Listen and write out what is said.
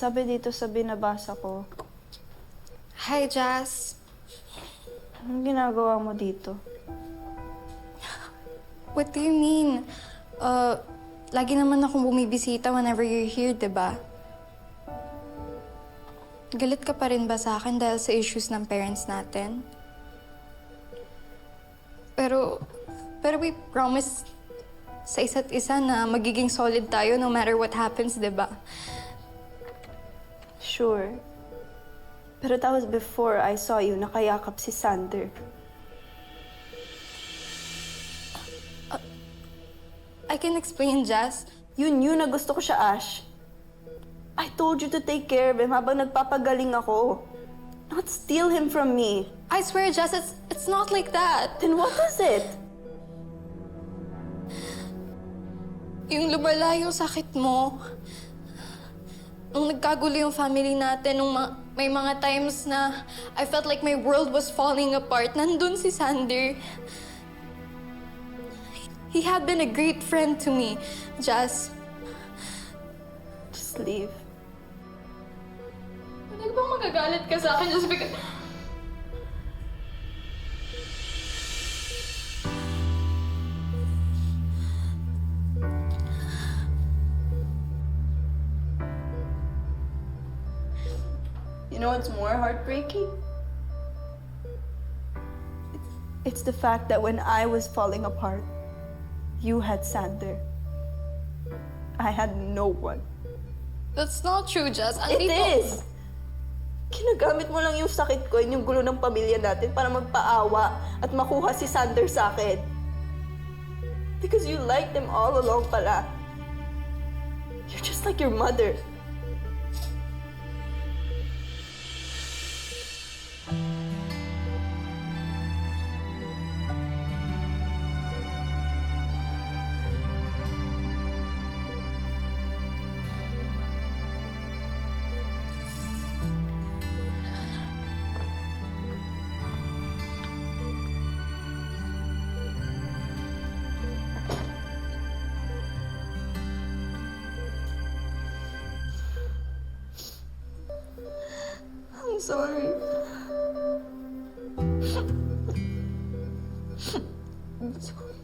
Sabi dito sa binabasa ko, Hi, Jazz. anong ginagawa mo dito? What do you mean? Lagi naman akong bumibisita whenever you're here, diba? Galit ka pa rin ba sa akin dahil sa issues ng parents natin? Pero we promise sa isa't isa na magiging solid tayo no matter what happens, diba? Sure. Pero that was before I saw you nakayakap si Sander. I can explain, Jazz. Yun na gusto ko siya, Ash. I told you to take care of him habang nagpapagaling ako. Not steal him from me. I swear, Jazz, it's not like that. Then what is it? Yung lumala yung sakit mo. Nung nagkagulo yung family natin, may mga times na I felt like my world was falling apart. Nandun si Sander. He had been a great friend to me, Jazz. Just leave. Ano bang magagalit ka sa akin just because... You know what's more heartbreaking? It's the fact that when I was falling apart, you had Sander. I had no one. That's not true, Jazz. It is! Kinagamit mo lang yung sakit ko, yung gulo ng pamilya natin para magpaawa at makuha si Sander sa akin. Because you liked them all along pala. You're just like your mother. I'm sorry. I'm sorry.